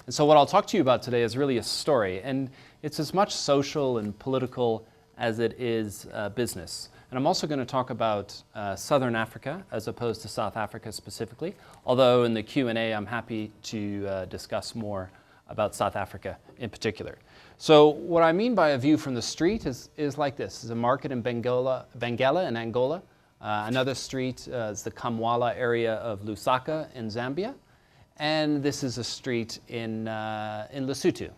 And so what I'll talk to you about today is really a story, and it's as much social and political as it is business. And I'm also going to talk about Southern Africa as opposed to South Africa specifically, although in the Q&A I'm happy to discuss more about South Africa in particular. So what I mean by a view from the street is like this. There's a market in Benguela in Angola. Another street is the Kamwala area of Lusaka in Zambia. And this is a street in Lesotho.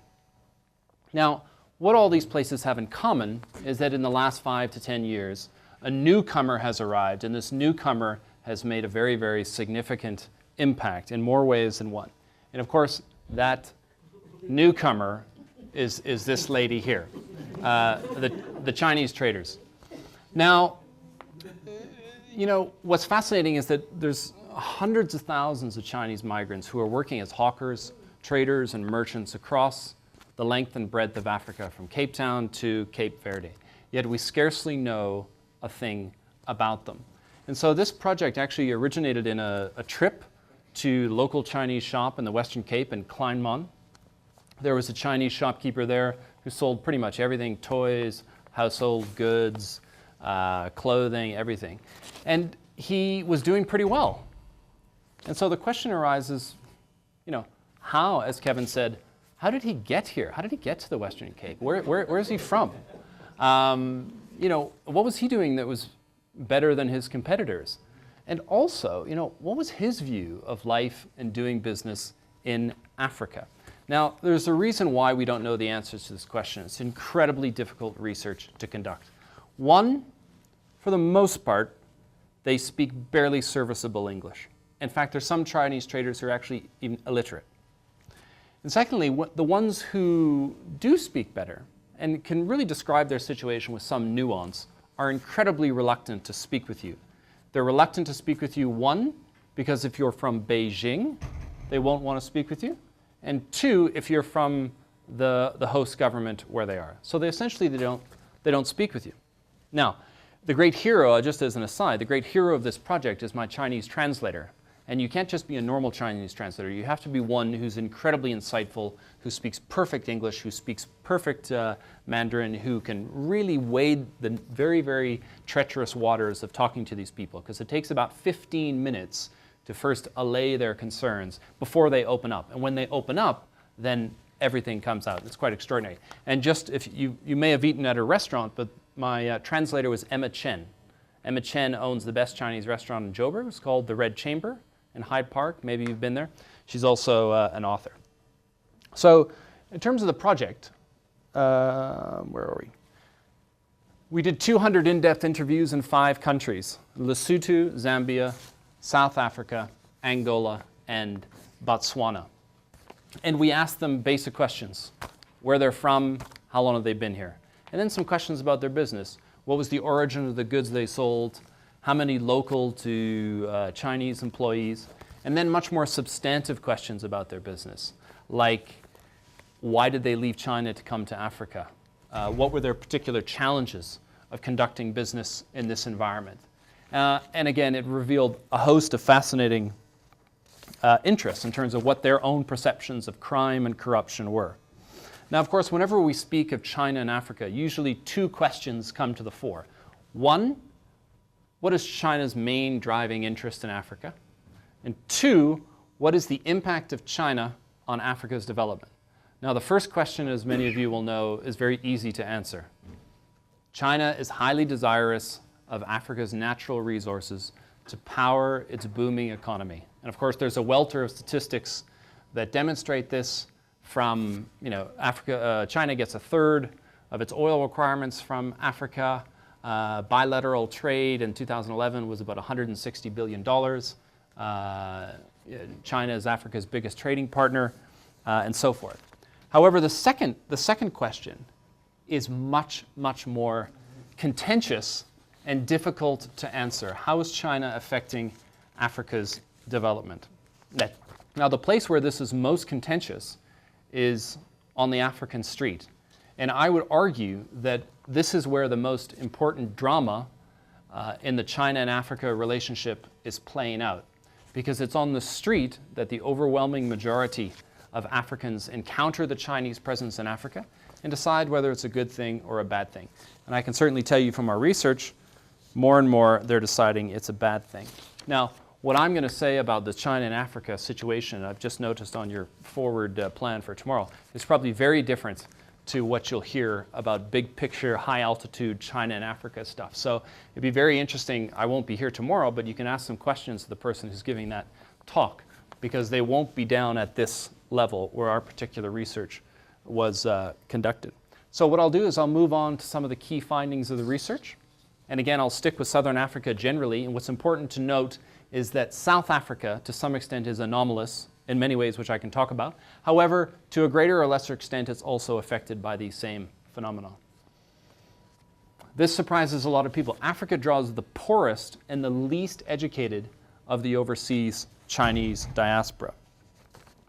Now, what all these places have in common is that in the last 5 to 10 years, a newcomer has arrived, and this newcomer has made a very, very significant impact in more ways than one. And of course, that newcomer is this lady here, the Chinese traders. Now, you know, what's fascinating is that there's hundreds of thousands of Chinese migrants who are working as hawkers, traders, and merchants across the length and breadth of Africa, from Cape Town to Cape Verde. Yet we scarcely know a thing about them. And so this project actually originated in a trip to local Chinese shop in the Western Cape in Kleinmon. There was a Chinese shopkeeper there who sold pretty much everything: toys, household goods, clothing, everything. And he was doing pretty well. And so the question arises, you know, how, as Kevin said, how did he get here? How did he get to the Western Cape? Where is he from? You know, what was he doing that was better than his competitors? And also, you know, what was his view of life and doing business in Africa? Now, there's a reason why we don't know the answers to this question. It's incredibly difficult research to conduct. One, for the most part, they speak barely serviceable English. In fact, there's some Chinese traders who are actually even illiterate. And secondly, the ones who do speak better and can really describe their situation with some nuance are incredibly reluctant to speak with you. They're reluctant to speak with you, one, because if you're from Beijing, they won't want to speak with you. And two, if you're from the host government where they are. So they don't speak with you. Now, the great hero, just as an aside, the great hero of this project is my Chinese translator. And you can't just be a normal Chinese translator. You have to be one who's incredibly insightful, who speaks perfect English, who speaks perfect Mandarin, who can really wade the very, very treacherous waters of talking to these people. Because it takes about 15 minutes to first allay their concerns before they open up. And when they open up, then everything comes out. It's quite extraordinary. And just if you may have eaten at a restaurant, but my translator was Emma Chen. Emma Chen owns the best Chinese restaurant in Joburg. It's called The Red Chamber in Hyde Park. Maybe you've been there. She's also an author. So in terms of the project, where are we? We did 200 in-depth interviews in 5 countries: Lesotho, Zambia, South Africa, Angola, and Botswana. And we asked them basic questions: where they're from, how long have they been here? And then some questions about their business. What was the origin of the goods they sold? How many local to Chinese employees? And then much more substantive questions about their business, like why did they leave China to come to Africa? What were their particular challenges of conducting business in this environment? And again, it revealed a host of fascinating interests in terms of what their own perceptions of crime and corruption were. Now, of course, whenever we speak of China and Africa, usually 2 questions come to the fore. One, what is China's main driving interest in Africa? And 2, what is the impact of China on Africa's development? Now, the first question, as many of you will know, is very easy to answer. China is highly desirous of Africa's natural resources to power its booming economy. And of course, there's a welter of statistics that demonstrate this. From, you know, China gets 1/3 of its oil requirements from Africa. Bilateral trade in 2011 was about $160 billion. China is Africa's biggest trading partner, and so forth. However, the second question is much, much more contentious and difficult to answer. How is China affecting Africa's development? Now, the place where this is most contentious is on the African street. And I would argue that this is where the most important drama in the China and Africa relationship is playing out. Because it's on the street that the overwhelming majority of Africans encounter the Chinese presence in Africa and decide whether it's a good thing or a bad thing. And I can certainly tell you from our research, more and more they're deciding it's a bad thing. Now, what I'm going to say about the China and Africa situation, I've just noticed on your forward plan for tomorrow, is probably very different to what you'll hear about big picture, high altitude China and Africa stuff. So it'd be very interesting. I won't be here tomorrow, but you can ask some questions to the person who's giving that talk, because they won't be down at this level where our particular research was conducted. So what I'll do is I'll move on to some of the key findings of the research. And again, I'll stick with Southern Africa generally. And what's important to note is that South Africa, to some extent, is anomalous in many ways, which I can talk about. However, to a greater or lesser extent, it's also affected by these same phenomena. This surprises a lot of people. Africa draws the poorest and the least educated of the overseas Chinese diaspora.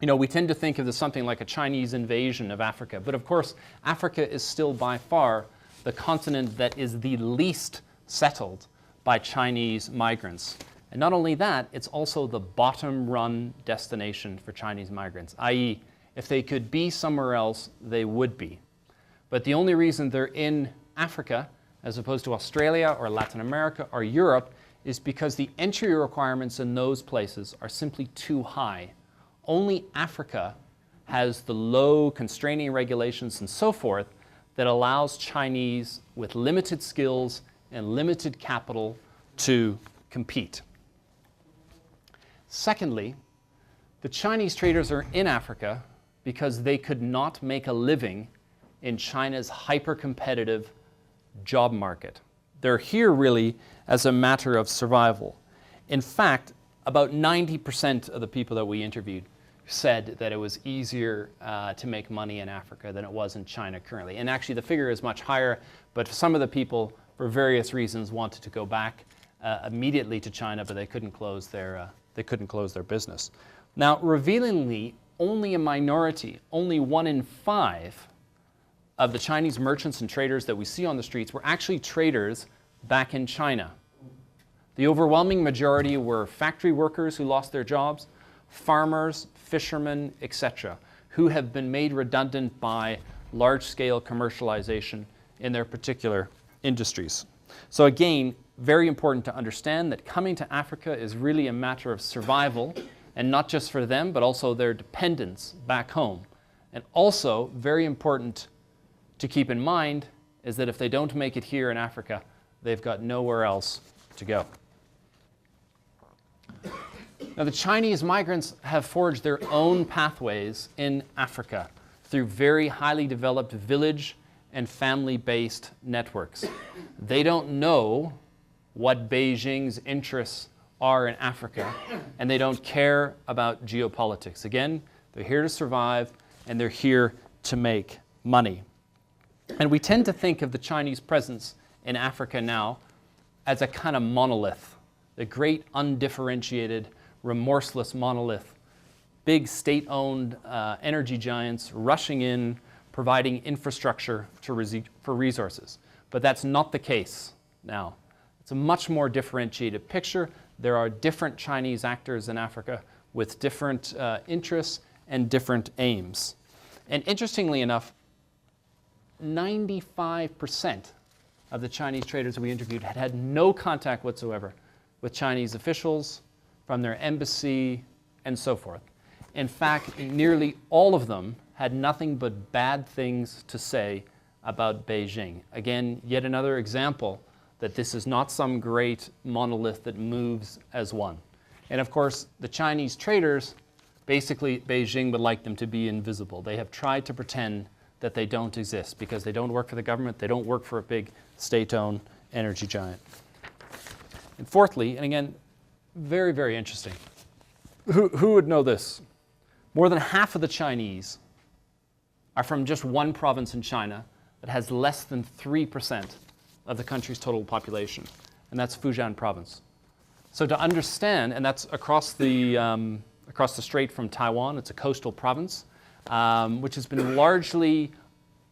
You know, we tend to think of this something like a Chinese invasion of Africa, but of course, Africa is still by far the continent that is the least settled by Chinese migrants. And not only that, it's also the bottom-run destination for Chinese migrants, i.e., if they could be somewhere else, they would be. But the only reason they're in Africa, as opposed to Australia or Latin America or Europe, is because the entry requirements in those places are simply too high. Only Africa has the low constraining regulations and so forth that allows Chinese with limited skills and limited capital to compete. Secondly, the Chinese traders are in Africa because they could not make a living in China's hyper-competitive job market. They're here really as a matter of survival. In fact, about 90% of the people that we interviewed said that it was easier to make money in Africa than it was in China currently. And actually the figure is much higher, but some of the people, for various reasons, wanted to go back immediately to China, but they couldn't close their business. Now, revealingly, only a minority, only 1 in 5 of the Chinese merchants and traders that we see on the streets were actually traders back in China. The overwhelming majority were factory workers who lost their jobs, farmers, fishermen, etc., who have been made redundant by large-scale commercialization in their particular industries. So again, very important to understand that coming to Africa is really a matter of survival, and not just for them, but also their dependents back home. And also, very important to keep in mind is that if they don't make it here in Africa, they've got nowhere else to go. Now, the Chinese migrants have forged their own pathways in Africa through very highly developed village and family-based networks. They don't know what Beijing's interests are in Africa, and they don't care about geopolitics. Again, they're here to survive, and they're here to make money. And we tend to think of the Chinese presence in Africa now as a kind of monolith, the great undifferentiated, remorseless monolith, big state-owned energy giants rushing in, providing infrastructure for resources. But that's not the case now. It's a much more differentiated picture. There are different Chinese actors in Africa with different interests and different aims. And interestingly enough, 95% of the Chinese traders that we interviewed had had no contact whatsoever with Chinese officials, from their embassy, and so forth. In fact, nearly all of them had nothing but bad things to say about Beijing. Again, yet another example that this is not some great monolith that moves as one. And of course, the Chinese traders, basically Beijing would like them to be invisible. They have tried to pretend that they don't exist because they don't work for the government, they don't work for a big state-owned energy giant. And fourthly, and again, very, very interesting, who would know this? More than half of the Chinese are from just one province in China that has less than 3% of the country's total population, and that's Fujian province. So to understand, and that's across the strait from Taiwan, it's a coastal province, which has been largely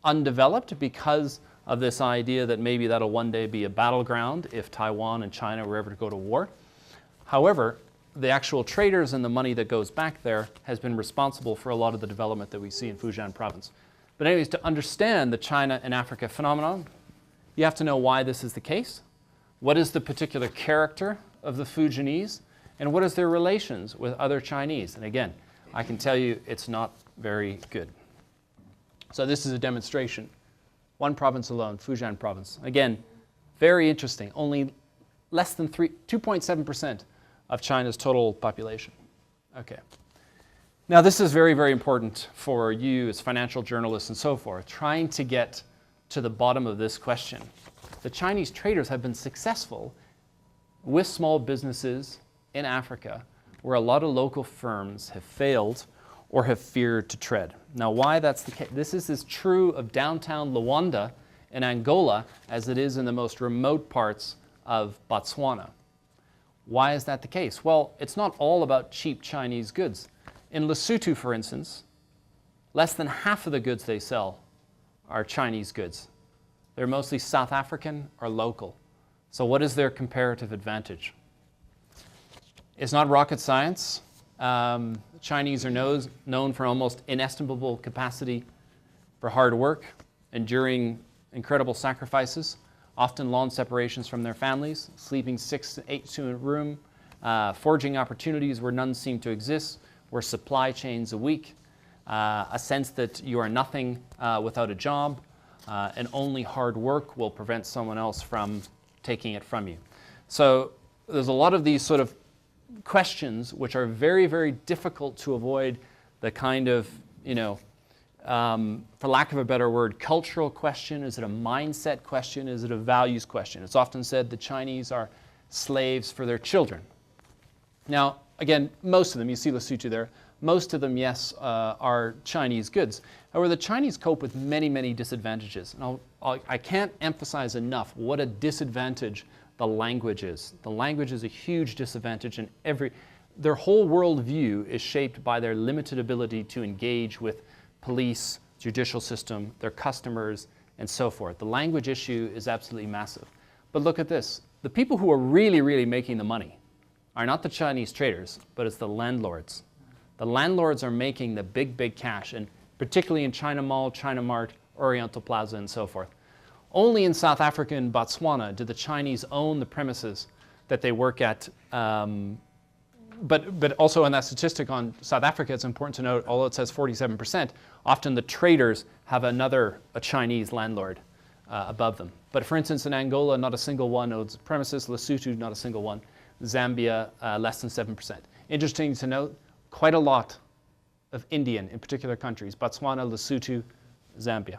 undeveloped because of this idea that maybe that'll one day be a battleground if Taiwan and China were ever to go to war. However, the actual traders and the money that goes back there has been responsible for a lot of the development that we see in Fujian province. But anyways, to understand the China and Africa phenomenon, you have to know why this is the case. What is the particular character of the Fujianese? And what is their relations with other Chinese? And again, I can tell you it's not very good. So this is a demonstration. One province alone, Fujian province. Again, very interesting. Only less than 2.7% of China's total population. Okay. Now this is very, very important for you as financial journalists and so forth, trying to get to the bottom of this question. The Chinese traders have been successful with small businesses in Africa where a lot of local firms have failed or have feared to tread. Now why that's the case, this is as true of downtown Luanda in Angola as it is in the most remote parts of Botswana. Why is that the case? Well, it's not all about cheap Chinese goods. In Lesotho, for instance, less than half of the goods they sell are Chinese goods. They're mostly South African or local. So what is their comparative advantage? It's not rocket science. Chinese are known for almost inestimable capacity for hard work, enduring incredible sacrifices, often long separations from their families, sleeping 6 to 8 to a room, forging opportunities where none seem to exist, where supply chains are weak, a sense that you are nothing without a job, and only hard work will prevent someone else from taking it from you. So there's a lot of these sort of questions which are very, very difficult to avoid the kind of, for lack of a better word, cultural question. Is it a mindset question? Is it a values question? It's often said the Chinese are slaves for their children. Now, again, most of them, you see Lesotho there, most of them, yes, are Chinese goods. However, the Chinese cope with many, many disadvantages. And I can't emphasize enough what a disadvantage the language is. The language is a huge disadvantage, and their whole worldview is shaped by their limited ability to engage with police, judicial system, their customers, and so forth. The language issue is absolutely massive. But look at this. The people who are really, really making the money are not the Chinese traders, but it's the landlords. The landlords are making the big, big cash, and particularly in China Mall, China Mart, Oriental Plaza, and so forth. Only in South Africa and Botswana do the Chinese own the premises that they work at. But also in that statistic on South Africa, it's important to note, although it says 47%, often the traders have a Chinese landlord above them. But for instance, in Angola, not a single one owns premises. Lesotho, not a single one. Zambia, less than 7%. Interesting to note, quite a lot of Indian in particular countries, Botswana, Lesotho, Zambia.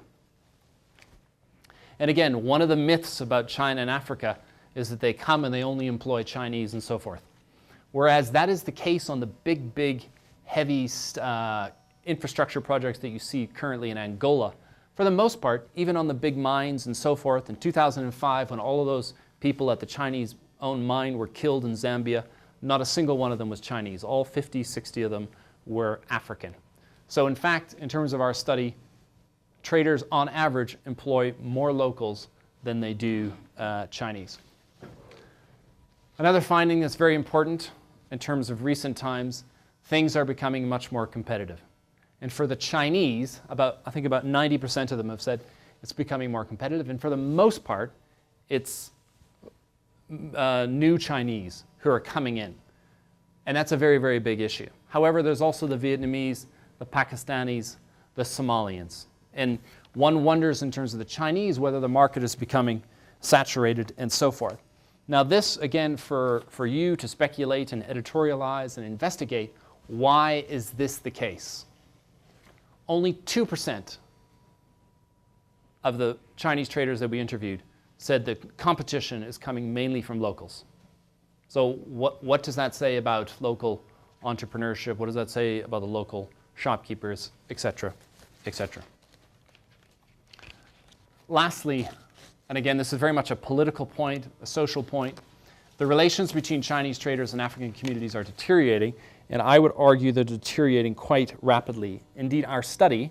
And again, one of the myths about China and Africa is that they come and they only employ Chinese and so forth. Whereas that is the case on the big, big, heavy infrastructure projects that you see currently in Angola. For the most part, even on the big mines and so forth, in 2005, when all of those people at the Chinese-owned mine were killed in Zambia, not a single one of them was Chinese. All 50, 60 of them were African. So in fact, in terms of our study, traders on average employ more locals than they do Chinese. Another finding that's very important in terms of recent times, things are becoming much more competitive. And for the Chinese, I think about 90% of them have said it's becoming more competitive. And for the most part, it's new Chinese who are coming in. And that's a very, very big issue. However, there's also the Vietnamese, the Pakistanis, the Somalians. And one wonders in terms of the Chinese whether the market is becoming saturated and so forth. Now this, again, for you to speculate and editorialize and investigate, why is this the case? Only 2% of the Chinese traders that we interviewed said that competition is coming mainly from locals. So what does that say about local entrepreneurship? What does that say about the local shopkeepers, et cetera, et cetera? Lastly, and again, this is very much a political point, a social point, the relations between Chinese traders and African communities are deteriorating, and I would argue they're deteriorating quite rapidly. Indeed, our study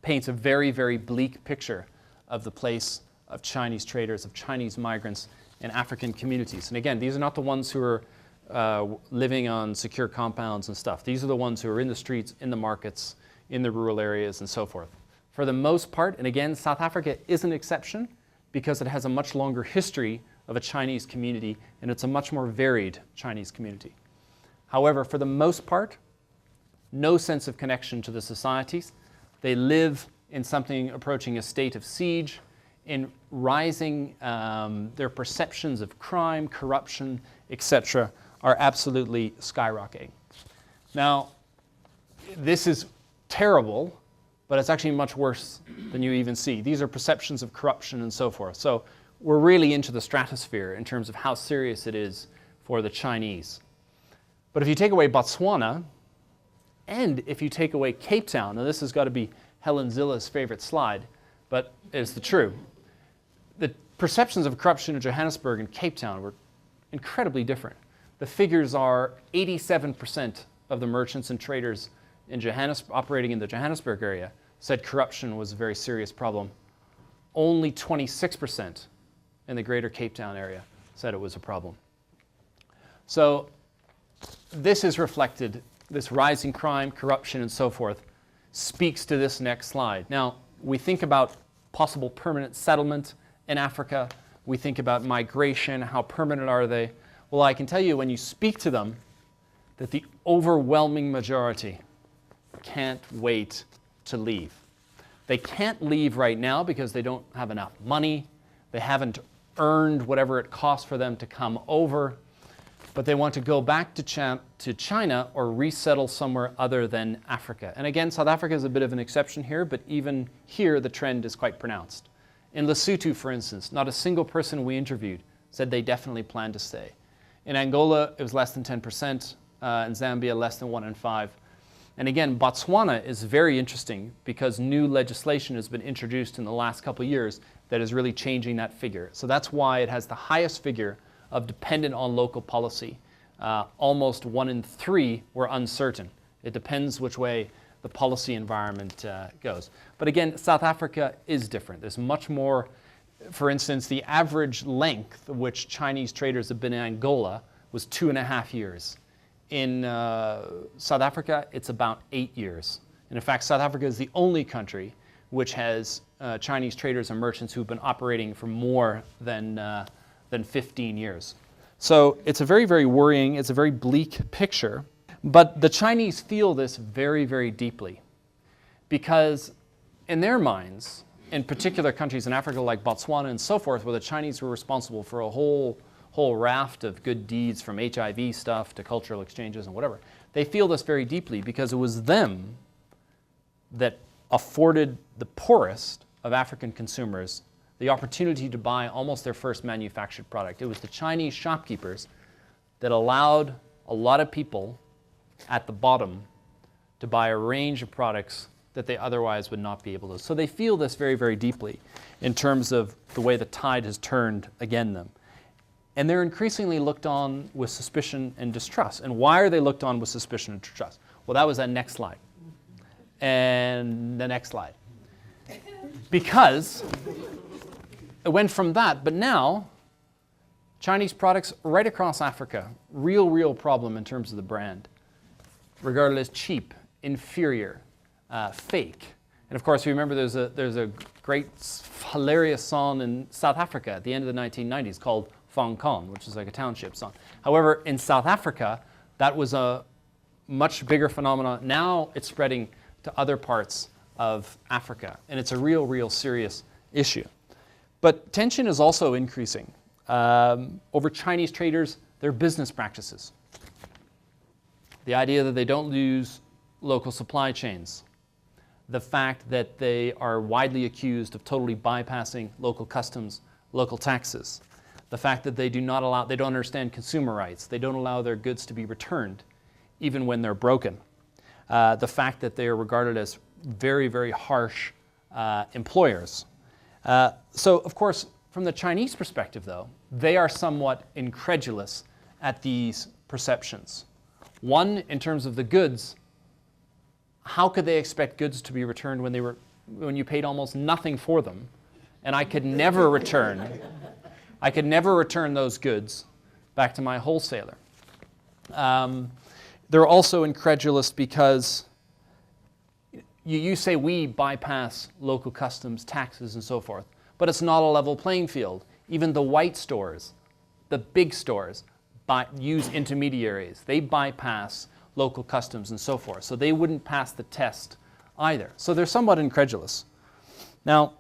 paints a very, very bleak picture of the place of Chinese traders, of Chinese migrants in African communities. And again, these are not the ones who are living on secure compounds and stuff. These are the ones who are in the streets, in the markets, in the rural areas, and so forth. For the most part, and again, South Africa is an exception because it has a much longer history of a Chinese community, and it's a much more varied Chinese community. However, for the most part, no sense of connection to the societies. They live in something approaching a state of siege, in rising, their perceptions of crime, corruption, etc. are absolutely skyrocketing. Now, this is terrible, but it's actually much worse than you even see. These are perceptions of corruption and so forth. So we're really into the stratosphere in terms of how serious it is for the Chinese. But if you take away Botswana, and if you take away Cape Town, now this has got to be Helen Zilla's favorite slide, but it's the truth. The perceptions of corruption in Johannesburg and Cape Town were incredibly different. The figures are 87% of the merchants and traders in operating in the Johannesburg area said corruption was a very serious problem. Only 26% in the greater Cape Town area said it was a problem. So this is reflected, this rising crime, corruption, and so forth, speaks to this next slide. Now, we think about possible permanent settlement in Africa. We think about migration, how permanent are they? Well, I can tell you when you speak to them that the overwhelming majority can't wait to leave. They can't leave right now because they don't have enough money. They haven't earned whatever it costs for them to come over. But they want to go back to China or resettle somewhere other than Africa. And again, South Africa is a bit of an exception here, but even here the trend is quite pronounced. In Lesotho, for instance, not a single person we interviewed said they definitely plan to stay. In Angola, it was less than 10%. In Zambia, less than 1 in 5. And again, Botswana is very interesting because new legislation has been introduced in the last couple of years that is really changing that figure. So that's why it has the highest figure of dependent on local policy. Almost 1 in 3 were uncertain. It depends which way the policy environment goes. But again, South Africa is different. There's much more, for instance, the average length of which Chinese traders have been in Angola was 2.5 years. In South Africa, it's about 8 years. And in fact, South Africa is the only country which has Chinese traders and merchants who've been operating for more than 15 years. So it's a very, very worrying, it's a very bleak picture. But the Chinese feel this very, very deeply because in their minds, in particular countries in Africa like Botswana and so forth, where the Chinese were responsible for a whole raft of good deeds from HIV stuff to cultural exchanges and whatever, they feel this very deeply because it was them that afforded the poorest of African consumers the opportunity to buy almost their first manufactured product. It was the Chinese shopkeepers that allowed a lot of people at the bottom to buy a range of products that they otherwise would not be able to. So they feel this very, very deeply in terms of the way the tide has turned against them. And they're increasingly looked on with suspicion and distrust. And why are they looked on with suspicion and distrust? Well, that was that next slide. And the next slide. Because it went from that, but now Chinese products right across Africa, real problem in terms of the brand, regarded as cheap, inferior, fake. And of course, remember there's a great, hilarious song in South Africa at the end of the 1990s called Fong Kon, which is like a township song. However, in South Africa, that was a much bigger phenomenon. Now it's spreading to other parts of Africa, and it's a real serious issue. But tension is also increasing over Chinese traders, their business practices. The idea that they don't lose local supply chains. The fact that they are widely accused of totally bypassing local customs, local taxes. The fact that they don't understand consumer rights. They don't allow their goods to be returned, even when they're broken. The fact that they are regarded as very harsh employers. So, of course, from the Chinese perspective, though, they are somewhat incredulous at these perceptions. One, in terms of the goods, how could they expect goods to be returned when you paid almost nothing for them? And I could never return those goods back to my wholesaler. They're also incredulous because you say we bypass local customs, taxes, and so forth, but it's not a level playing field. Even the white stores, the big stores, use intermediaries. They bypass local customs and so forth, so they wouldn't pass the test either. So they're somewhat incredulous. Now,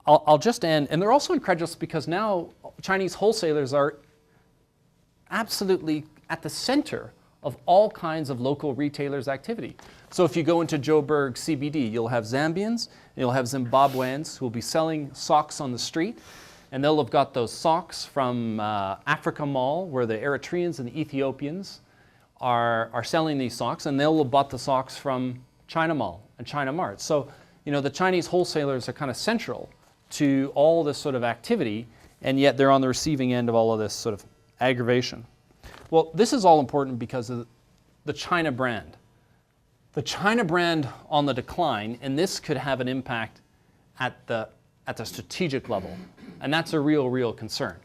I'll just end, and they're also incredulous because now Chinese wholesalers are absolutely at the center of all kinds of local retailers' activity. So if you go into Joburg CBD, you'll have Zambians, and you'll have Zimbabweans who will be selling socks on the street, and they'll have got those socks from Africa Mall, where the Eritreans and the Ethiopians are selling these socks, and they'll have bought the socks from China Mall and China Mart. So, the Chinese wholesalers are kind of central to all this sort of activity, and yet they're on the receiving end of all of this sort of aggravation. Well, this is all important because of the China brand. The China brand on the decline, and this could have an impact at the strategic level, and that's a real concern.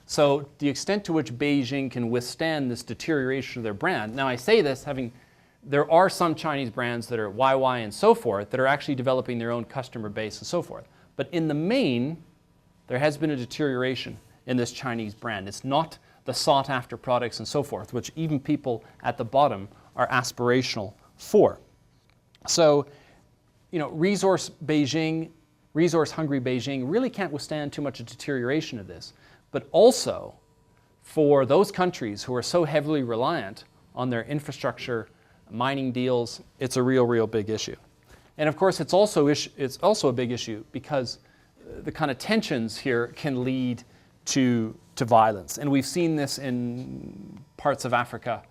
So the extent to which Beijing can withstand this deterioration of their brand. Now I say this there are some Chinese brands that are YY and so forth that are actually developing their own customer base and so forth. But in the main, there has been a deterioration in this Chinese brand. It's not the sought after products and so forth, which even people at the bottom are aspirational for. So, resource hungry Beijing really can't withstand too much of deterioration of this. But also, for those countries who are so heavily reliant on their infrastructure, mining deals, it's a real big issue. And of course, it's also a big issue because the kind of tensions here can lead to violence. And we've seen this in parts of Africa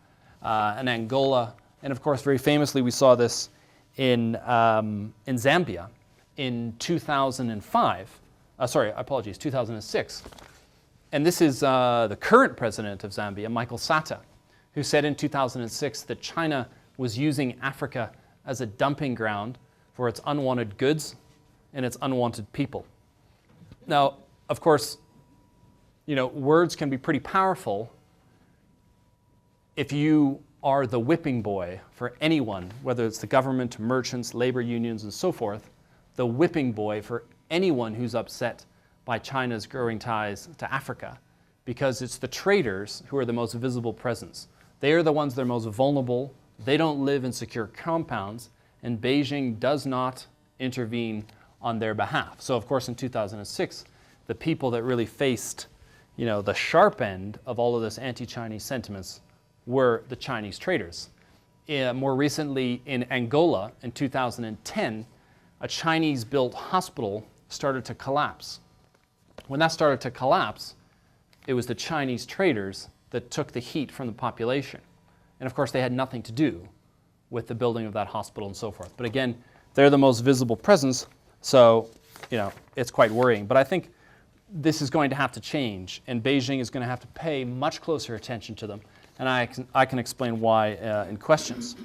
and Angola. And of course, very famously, we saw this in Zambia in 2006. And this is the current president of Zambia, Michael Sata, who said in 2006 that China was using Africa as a dumping ground for its unwanted goods and its unwanted people. Now, of course, words can be pretty powerful if you are the whipping boy for anyone, whether it's the government, merchants, labor unions, and so forth, the whipping boy for anyone who's upset by China's growing ties to Africa, because it's the traders who are the most visible presence. They are the ones that are most vulnerable. They don't live in secure compounds, and Beijing does not intervene on their behalf. So, of course, in 2006, the people that really faced the sharp end of all of this anti-Chinese sentiments were the Chinese traders. More recently, in Angola, in 2010, a Chinese-built hospital started to collapse. When that started to collapse, it was the Chinese traders that took the heat from the population. And of course, they had nothing to do with the building of that hospital and so forth. But again, they're the most visible presence, so it's quite worrying. But I think this is going to have to change, and Beijing is going to have to pay much closer attention to them. And I can explain why in questions.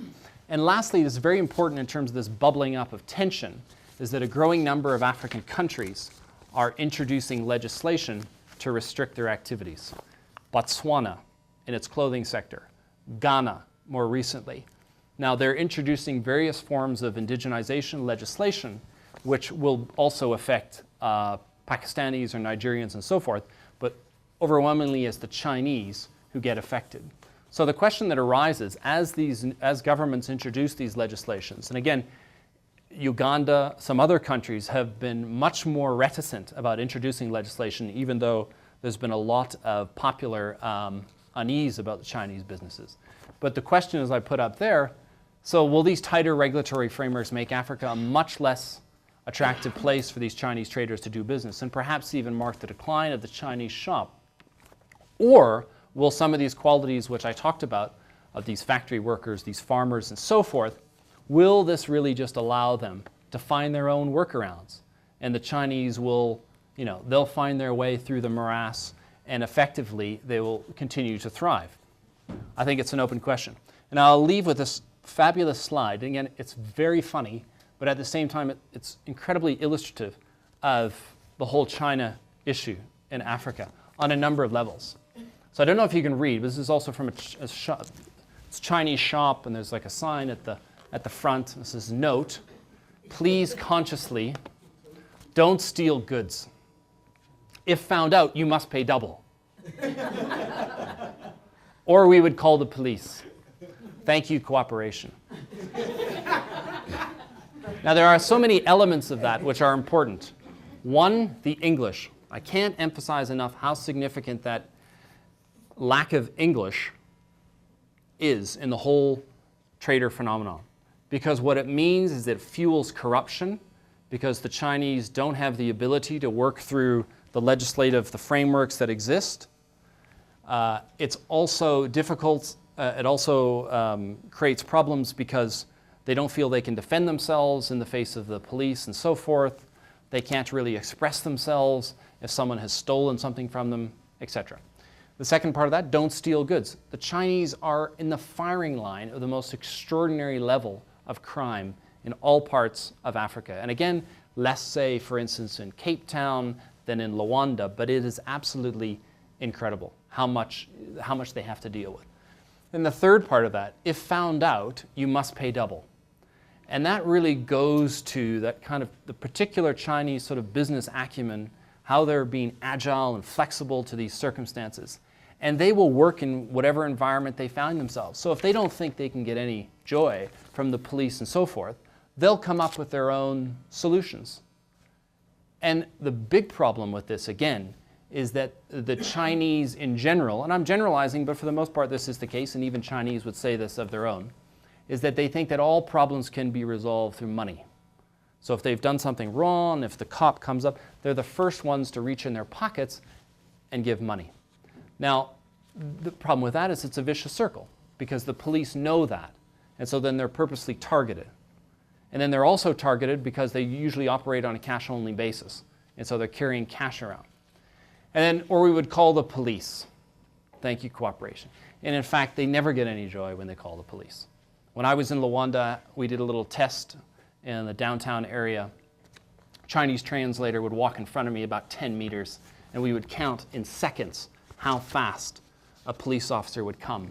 And lastly, this is very important in terms of this bubbling up of tension, is that a growing number of African countries are introducing legislation to restrict their activities. Botswana in its clothing sector, Ghana more recently. Now they're introducing various forms of indigenization legislation, which will also affect Pakistanis or Nigerians and so forth, but overwhelmingly it's the Chinese who get affected. So the question that arises as governments introduce these legislations, and again, Uganda, some other countries have been much more reticent about introducing legislation, even though there's been a lot of popular unease about the Chinese businesses. But the question, as I put up there, so will these tighter regulatory frameworks make Africa a much less attractive place for these Chinese traders to do business, and perhaps even mark the decline of the Chinese shop? Or will some of these qualities which I talked about, of these factory workers, these farmers, and so forth, will this really just allow them to find their own workarounds? And the Chinese will, they'll find their way through the morass, and effectively they will continue to thrive. I think it's an open question. And I'll leave with this fabulous slide. And again, it's very funny, but at the same time, it's incredibly illustrative of the whole China issue in Africa on a number of levels. So I don't know if you can read, but this is also from a shop. It's a Chinese shop, and there's like a sign at the front. This says, "Note, please consciously don't steal goods. If found out, you must pay double. Or we would call the police. Thank you, cooperation." Now, there are so many elements of that which are important. One, the English. I can't emphasize enough how significant that lack of English is in the whole trader phenomenon. Because what it means is it fuels corruption, because the Chinese don't have the ability to work through the legislative, the frameworks that exist. It's also difficult. It also creates problems because they don't feel they can defend themselves in the face of the police and so forth. They can't really express themselves if someone has stolen something from them, etc. The second part of that, don't steal goods. The Chinese are in the firing line of the most extraordinary level of crime in all parts of Africa. And again, less say, for instance, in Cape Town than in Luanda, but it is absolutely incredible how much they have to deal with. And the third part of that, if found out, you must pay double. And that really goes to that kind of the particular Chinese sort of business acumen, how they're being agile and flexible to these circumstances. And they will work in whatever environment they find themselves. So if they don't think they can get any joy from the police and so forth, they'll come up with their own solutions. And the big problem with this, again, is that the Chinese in general, and I'm generalizing, but for the most part this is the case, and even Chinese would say this of their own, is that they think that all problems can be resolved through money. So if they've done something wrong, if the cop comes up, they're the first ones to reach in their pockets and give money. Now, the problem with that is it's a vicious circle, because the police know that, and so then they're purposely targeted. And then they're also targeted because they usually operate on a cash-only basis, and so they're carrying cash around. And then, or we would call the police. Thank you, cooperation. And in fact, they never get any joy when they call the police. When I was in Luanda, we did a little test in the downtown area. Chinese translator would walk in front of me about 10 meters, and we would count in seconds how fast a police officer would come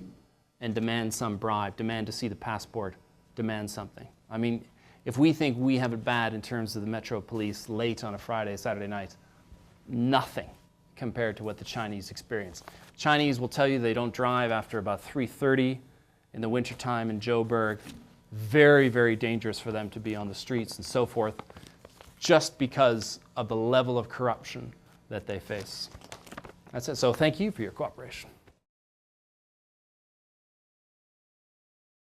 and demand some bribe, demand to see the passport, demand something. I mean, if we think we have it bad in terms of the Metro Police late on a Friday, Saturday night, nothing compared to what the Chinese experience. Chinese will tell you they don't drive after about 3:30 in the wintertime in Joburg. Very, very dangerous for them to be on the streets and so forth, just because of the level of corruption that they face. That's it. So thank you for your cooperation.